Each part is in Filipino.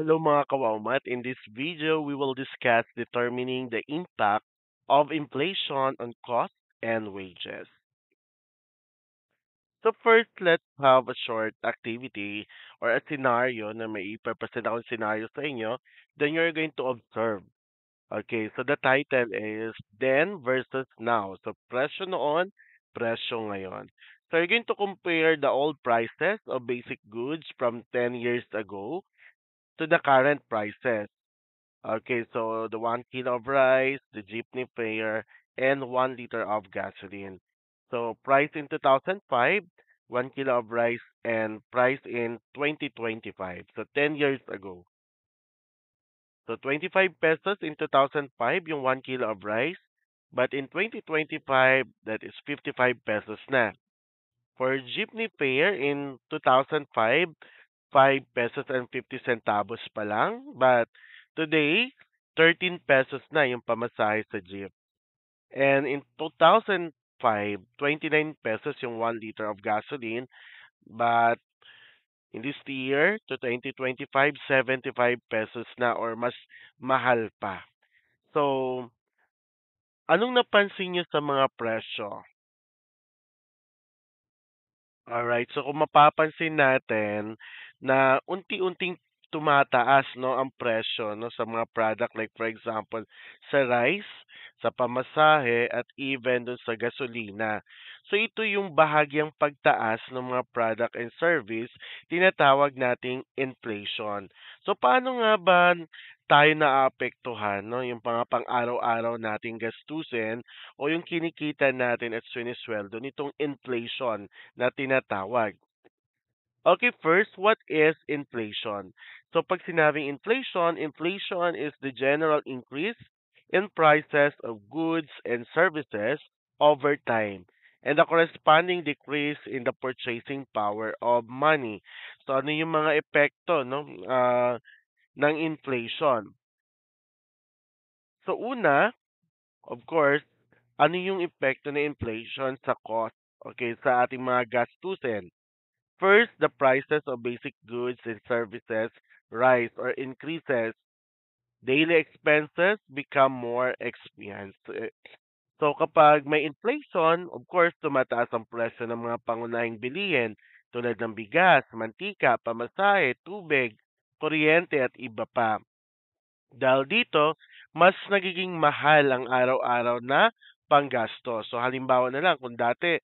Hello mga kawaumat. In this video, we will discuss determining the impact of inflation on costs and wages. So first, let's have a short activity or a scenario na may ipapresent akong scenario sa inyo. Then you're going to observe. Okay, so the title is Then versus Now. So presyo noon, presyo ngayon. So you're going to compare the old prices of basic goods from 10 years ago to the current prices. Okay, so the 1 kilo of rice, the jeepney fare, and 1 liter of gasoline. So price in 2005, 1 kilo of rice, and price in 2025. So 10 years ago. So 25 pesos in 2005 yung 1 kilo of rice. But in 2025, that is 55 pesos na. For jeepney fare in 2005, 5 pesos and 50 centavos pa lang. But today, 13 pesos na yung pamasahe sa jeep. And in 2005, 29 pesos yung 1 liter of gasoline. But in this year, to 2025, 75 pesos na or mas mahal pa. So, anong napansin niyo sa mga presyo? Alright, so kung mapapansin natin na unti-unting tumataas no ang presyo no sa mga product like for example sa rice, sa pamasahe at even dun sa gasolina. So ito yung bahagyang pagtaas ng mga product and service tinatawag nating inflation. So paano nga ba tayo naapektuhan no yung mga pang-araw-araw nating gastusin o yung kinikita natin at sinisweldo nitong inflation na tinatawag. Okay, first, what is inflation? So pag sinabing inflation, inflation is the general increase in prices of goods and services over time and the corresponding decrease in the purchasing power of money. So ano yung mga epekto no ng inflation? So una, of course, ano yung epekto ng inflation sa cost, okay, sa ating mga gastusin? First, the prices of basic goods and services rise or increases. Daily expenses become more expensive. So kapag may inflation, of course, tumataas ang presyo ng mga pangunahing bilihin tulad ng bigas, mantika, pamasahe, tubig, kuryente at iba pa. Dahil dito, mas nagiging mahal ang araw-araw na panggasto. So halimbawa na lang kung dati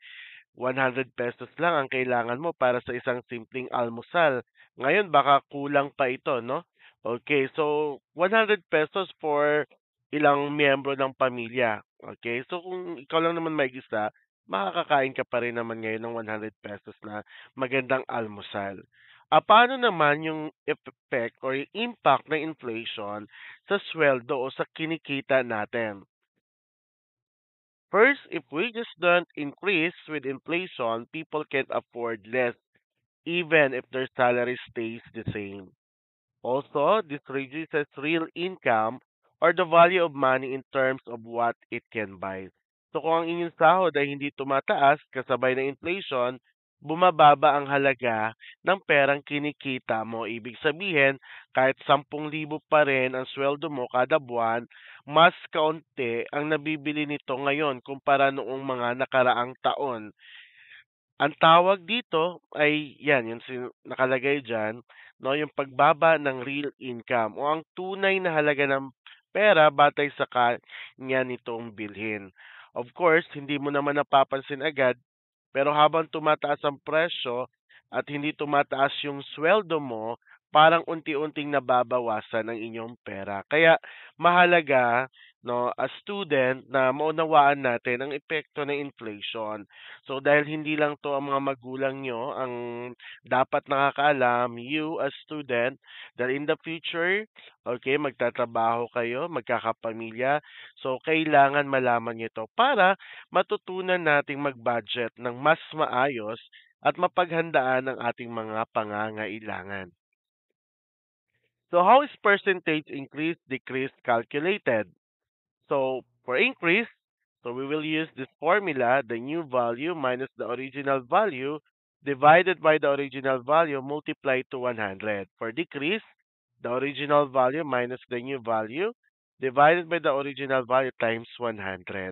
100 pesos lang ang kailangan mo para sa isang simpleng almusal. Ngayon baka kulang pa ito, no? Okay, so 100 pesos for ilang miyembro ng pamilya. Okay, so kung ikaw lang naman may isa, makakakain ka pa rin naman ngayon ng 100 pesos na magandang almusal. Paano naman yung effect or yung impact ng inflation sa sweldo o sa kinikita natin? First, if wages don't increase with inflation, people can afford less even if their salary stays the same. Also, this reduces real income or the value of money in terms of what it can buy. So kung ang inyong sahod ay hindi tumataas kasabay ng inflation, bumababa ang halaga ng perang kinikita mo. Ibig sabihin, kahit 10,000 pa rin ang sweldo mo kada buwan, mas kaunti ang nabibili nito ngayon kumpara noong mga nakaraang taon. Ang tawag dito ay yan, yung nakalagay diyan, no, yung pagbaba ng real income o ang tunay na halaga ng pera batay sa kanya nitong bilhin. Of course, hindi mo naman napapansin agad pero habang tumataas ang presyo at hindi tumataas yung sweldo mo, parang unti-unting nababawasan ang inyong pera. Kaya mahalaga no, as student na maunawaan natin ang epekto ng inflation. So dahil hindi lang to ang mga magulang nyo ang dapat nakakaalam, you as student, that in the future, okay, magtatrabaho kayo, magkakapamilya, so kailangan malaman nyo to para matutunan nating mag-budget ng mas maayos at mapaghandaan ang ating mga pangangailangan. So how is percentage increase decrease calculated? So for increase, so we will use this formula, the new value minus the original value divided by the original value multiplied to 100. For decrease, the original value minus the new value divided by the original value times 100.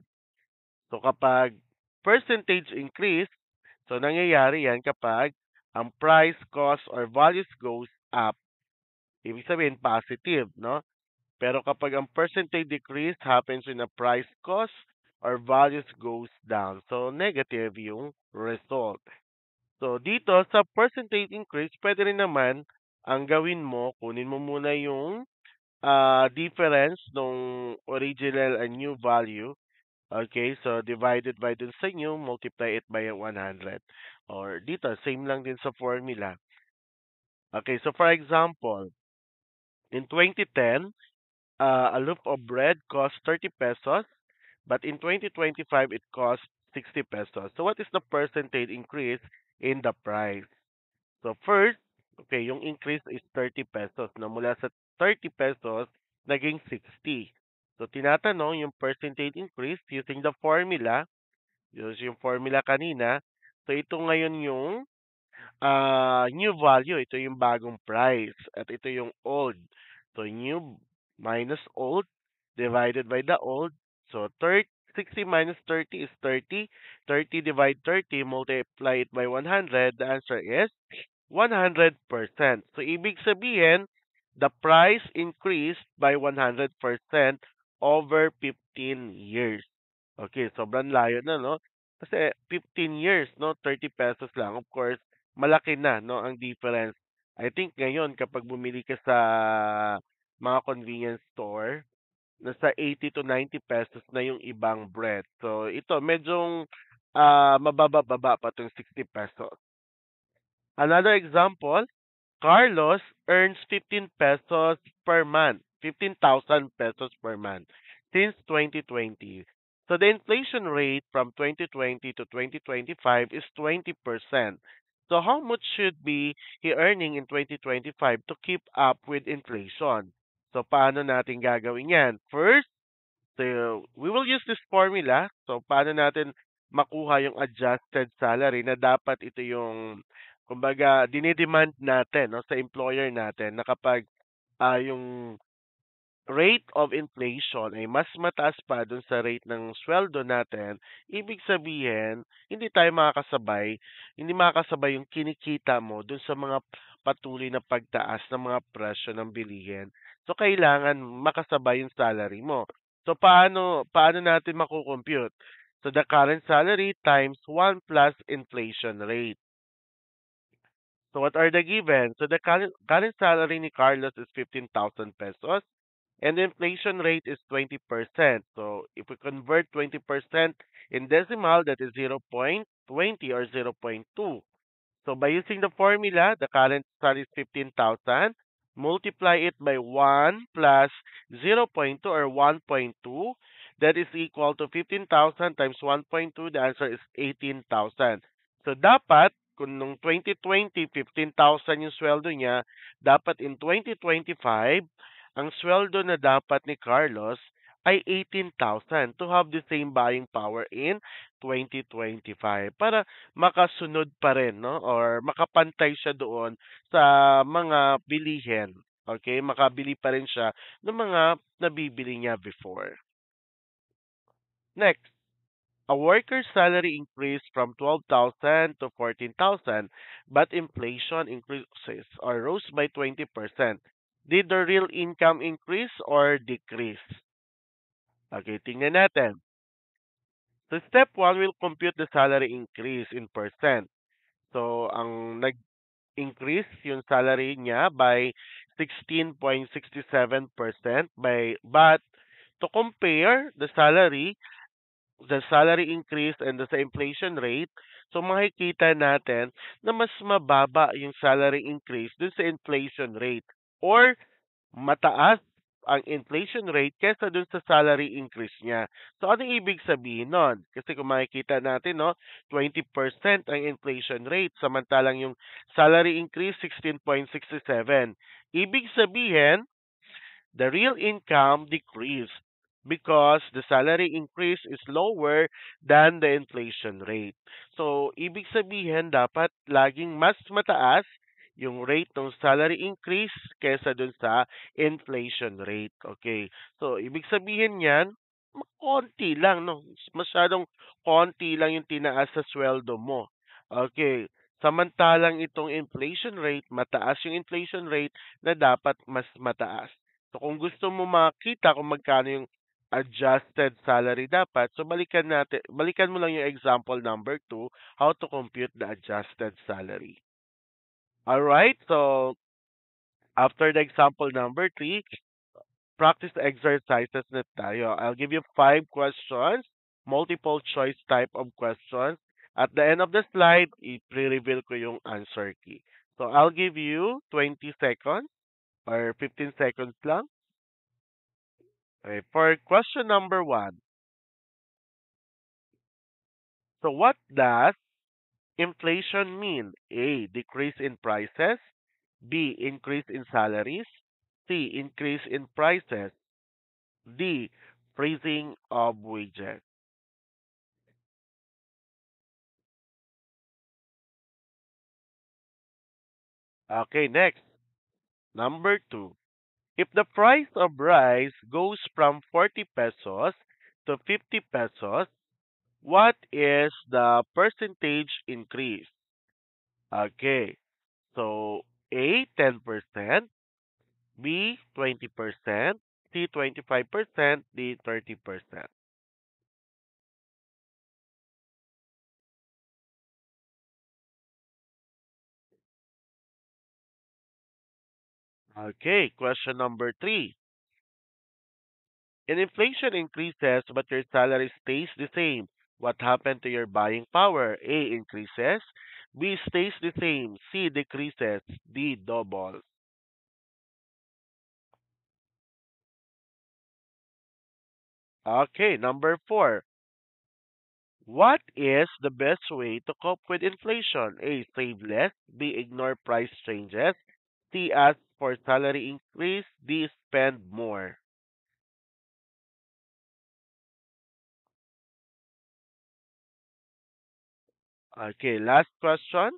So kapag percentage increase, so nangyayari yan kapag ang price, cost, or values goes up. Ibig sabihin positive, no? Pero kapag ang percentage decrease happens when the price, cost, or values goes down. So negative yung result. So dito sa percentage increase, pwede rin naman ang gawin mo, kunin mo muna yung difference nung original and new value. Okay, so divided by dun sa new, multiply it by 100. Or dito, same lang din sa formula. Okay, so for example, in 2010, a loaf of bread cost 30 pesos, but in 2025, it costs 60 pesos. So what is the percentage increase in the price? So first, okay, yung increase is 30 pesos. No? Mula sa 30 pesos, naging 60. So tinatanong yung percentage increase using the formula, yung formula kanina. So ito ngayon yung new value. Ito yung bagong price. At ito yung old. So new minus old divided by the old. So 30, 60 minus 30 is 30. 30 divide 30, multiply it by 100. The answer is 100%. So, ibig sabihin, the price increased by 100% over 15 years. Okay, sobrang layo na, no? Kasi 15 years, no? 30 pesos lang. Of course, malaki na, no? Ang difference. I think ngayon, kapag bumili ka sa mga convenience store, nasa 80 to 90 pesos na yung ibang bread. So, ito, medyong mababa-baba pa itong 60 pesos. Another example, Carlos earns 15 pesos per month, 15,000 pesos per month since 2020. So the inflation rate from 2020 to 2025 is 20%. So how much should be he earning in 2025 to keep up with inflation? So paano natin gagawin yan? First, so, we will use this formula. So, paano natin makuha yung adjusted salary na dapat ito yung, kumbaga, dinidemand natin no, sa employer natin na kapag yung rate of inflation ay mas mataas pa dun sa rate ng sweldo natin, ibig sabihin, hindi makakasabay yung kinikita mo dun sa mga patuloy na pagtaas ng mga presyo ng bilihin. So, kailangan makasabay yung salary mo. So, paano natin makukompute? So, the current salary times 1 plus inflation rate. So, what are the given? So, the current salary ni Carlos is 15,000 pesos. And the inflation rate is 20%. So if we convert 20% in decimal, that is 0.20 or 0.2. So by using the formula, the current salary is 15,000. Multiply it by 1 plus 0.2 or 1.2. That is equal to 15,000 times 1.2. The answer is 18,000. So dapat, kung nung 2020, 15,000 yung sweldo niya, dapat in 2025, ang sweldo na dapat ni Carlos ay 18,000 to have the same buying power in 2025 para makasunod pa rin, no? Or makapantay siya doon sa mga bilihin. Okay? Makabili pa rin siya ng mga nabibili niya before. Next, a worker's salary increased from 12,000 to 14,000, but inflation increases or rose by 20%. Did the real income increase or decrease? Okay, tingnan natin. So step 1 will compute the salary increase in percent. So ang nag-increase yung salary niya by 16.67% but to compare the salary increase and the sa inflation rate, so makikita natin na mas mababa yung salary increase dun sa inflation rate or mataas ang inflation rate kesa dun sa salary increase niya. So ano ibig sabihin nun? Kasi kung makikita natin, no, 20% ang inflation rate samantalang yung salary increase 16.67. Ibig sabihin, the real income decreased because the salary increase is lower than the inflation rate. So, ibig sabihin dapat laging mas mataas yung rate ng salary increase kesa dun sa inflation rate. Okay. So, ibig sabihin yan, konti lang, no? Masyadong konti lang yung tinaas sa sweldo mo. Okay. Samantalang itong inflation rate, mataas yung inflation rate na dapat mas mataas. So, kung gusto mo makita kung magkano yung adjusted salary dapat, so balikan mo lang yung example number 2, how to compute the adjusted salary. All right. So after the example number 3, practice the exercises na tayo. I'll give you 5 questions, multiple choice type of questions. At the end of the slide, i-reveal ko yung answer key. So I'll give you 20 seconds or 15 seconds lang. Okay, for question number 1, so what does inflation mean? A, decrease in prices. B, increase in salaries. C, increase in prices. D, freezing of wages. Okay, next. Number 2. If the price of rice goes from 40 pesos to 50 pesos, what is the percentage increase? Okay, so A, 10%, B, 20%, C, 25%, D, 30%. Okay, question number 3. And inflation increases, but your salary stays the same. What happened to your buying power? A increases, B stays the same, C decreases, D doubles. Okay, number 4. What is the best way to cope with inflation? A save less, B ignore price changes, C ask for salary increase, D spend more. Okay, last question.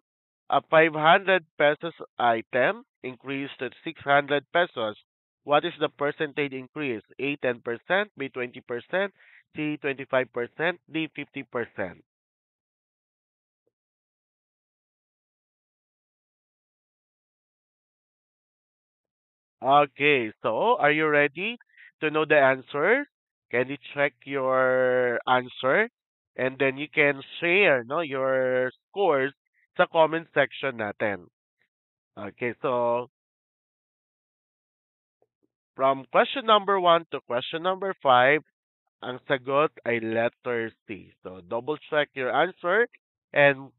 A 500 pesos item increased to 600 pesos. What is the percentage increase? A 10%, B 20%, C 25%, D 50%. Okay, so are you ready to know the answer? Can you check your answer? And then you can share no, your scores sa comment section natin. Okay, so from question number 1 to question number 5, ang sagot ay letter C. So, double check your answer. And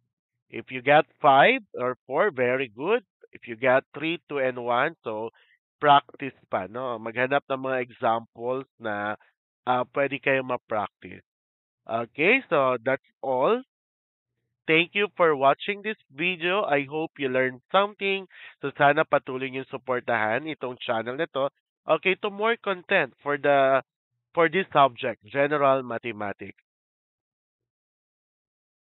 if you got 5 or 4, very good. If you got 3, 2, and 1, so practice pa, no? Maghanap ng mga examples na pwede kayo ma-practice. Okay, so that's all. Thank you for watching this video. I hope you learned something. So sana patuloy niyo suportahan itong channel na to. Okay, to more content for this subject, general mathematics.